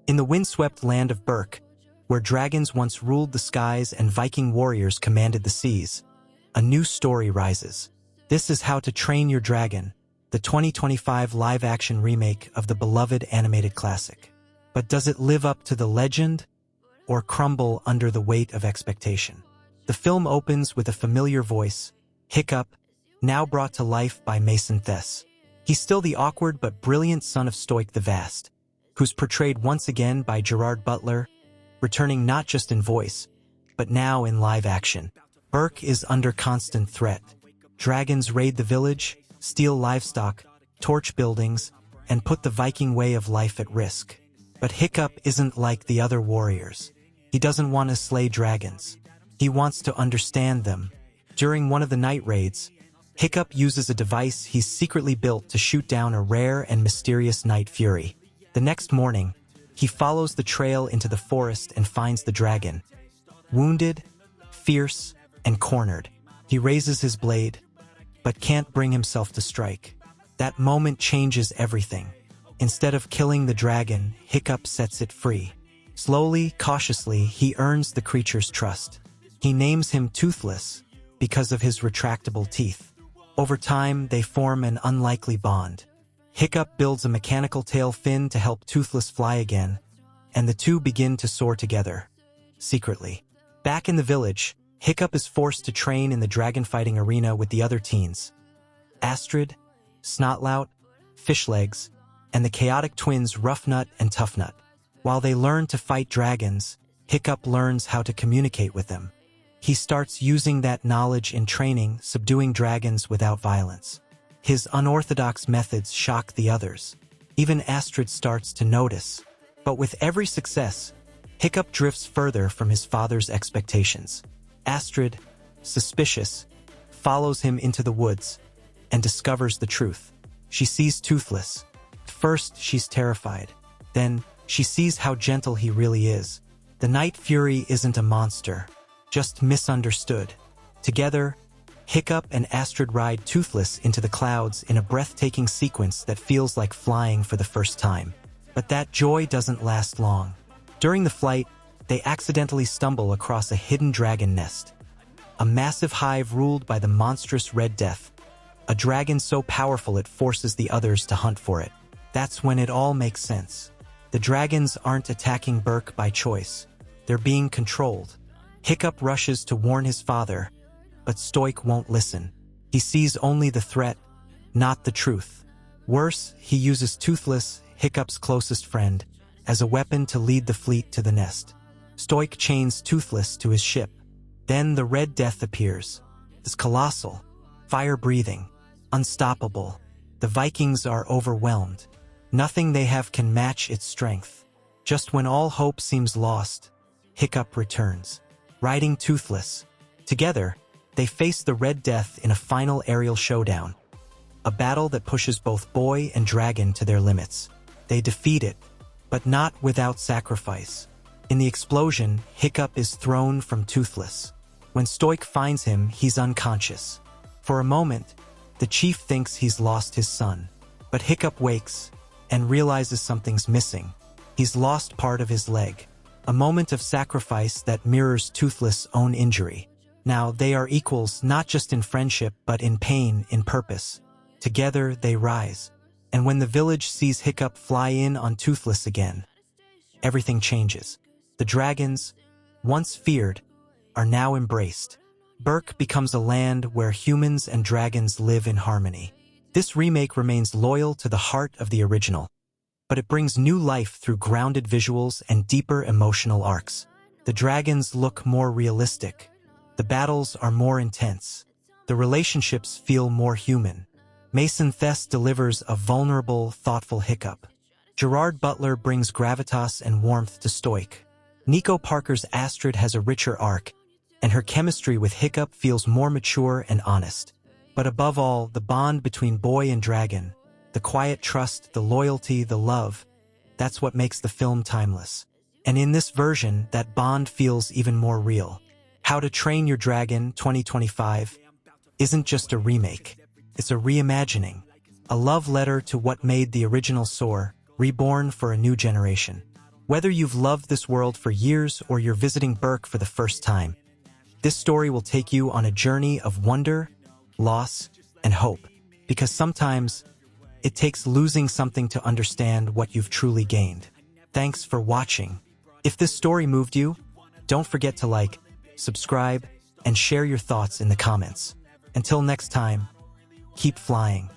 In the windswept land of Berk, where dragons once ruled the skies and Viking warriors commanded the seas, a new story rises. This is How to Train Your Dragon, the 2025 live-action remake of the beloved animated classic. But does it live up to the legend, or crumble under the weight of expectation? The film opens with a familiar voice, Hiccup, now brought to life by Mason Thess. He's still the awkward but brilliant son of Stoic the Vast, who's portrayed once again by Gerard Butler, returning not just in voice, but now in live action. Berk is under constant threat. Dragons raid the village, steal livestock, torch buildings, and put the Viking way of life at risk. But Hiccup isn't like the other warriors. He doesn't want to slay dragons. He wants to understand them. During one of the night raids, Hiccup uses a device he's secretly built to shoot down a rare and mysterious night fury. The next morning, he follows the trail into the forest and finds the dragon. Wounded, fierce, and cornered, he raises his blade, but can't bring himself to strike. That moment changes everything. Instead of killing the dragon, Hiccup sets it free. Slowly, cautiously, he earns the creature's trust. He names him Toothless because of his retractable teeth. Over time, they form an unlikely bond. Hiccup builds a mechanical tail fin to help Toothless fly again, and the two begin to soar together, secretly. Back in the village, Hiccup is forced to train in the dragon fighting arena with the other teens. Astrid, Snotlout, Fishlegs, and the chaotic twins Roughnut and Toughnut. While they learn to fight dragons, Hiccup learns how to communicate with them. He starts using that knowledge in training, subduing dragons without violence. His unorthodox methods shock the others. Even Astrid starts to notice. But with every success, Hiccup drifts further from his father's expectations. Astrid, suspicious, follows him into the woods and discovers the truth. She sees Toothless. First, she's terrified. Then, she sees how gentle he really is. The Night Fury isn't a monster, just misunderstood. Together, Hiccup and Astrid ride Toothless into the clouds in a breathtaking sequence that feels like flying for the first time. But that joy doesn't last long. During the flight, they accidentally stumble across a hidden dragon nest. A massive hive ruled by the monstrous Red Death. A dragon so powerful it forces the others to hunt for it. That's when it all makes sense. The dragons aren't attacking Berk by choice. They're being controlled. Hiccup rushes to warn his father, but Stoic won't listen. He sees only the threat, not the truth. Worse, he uses Toothless, Hiccup's closest friend, as a weapon to lead the fleet to the nest. Stoic chains Toothless to his ship. Then the Red Death appears. It's colossal, fire-breathing, unstoppable. The Vikings are overwhelmed. Nothing they have can match its strength. Just when all hope seems lost, Hiccup returns, riding Toothless. Together, they face the Red Death in a final aerial showdown, a battle that pushes both boy and dragon to their limits. They defeat it, but not without sacrifice. In the explosion, Hiccup is thrown from Toothless. When Stoic finds him, he's unconscious. For a moment, the chief thinks he's lost his son. But Hiccup wakes and realizes something's missing. He's lost part of his leg. A moment of sacrifice that mirrors Toothless' own injury. Now, they are equals not just in friendship, but in pain, in purpose. Together, they rise. And when the village sees Hiccup fly in on Toothless again, everything changes. The dragons, once feared, are now embraced. Berk becomes a land where humans and dragons live in harmony. This remake remains loyal to the heart of the original, but it brings new life through grounded visuals and deeper emotional arcs. The dragons look more realistic. The battles are more intense. The relationships feel more human. Mason Thess delivers a vulnerable, thoughtful Hiccup. Gerard Butler brings gravitas and warmth to Stoic. Nico Parker's Astrid has a richer arc, and her chemistry with Hiccup feels more mature and honest. But above all, the bond between boy and dragon, the quiet trust, the loyalty, the love, that's what makes the film timeless. And in this version, that bond feels even more real. How to Train Your Dragon 2025 isn't just a remake. It's a reimagining, a love letter to what made the original soar, reborn for a new generation. Whether you've loved this world for years or you're visiting Berk for the first time, this story will take you on a journey of wonder, loss, and hope. Because sometimes, it takes losing something to understand what you've truly gained. Thanks for watching. If this story moved you, don't forget to like, subscribe, and share your thoughts in the comments. Until next time, keep flying.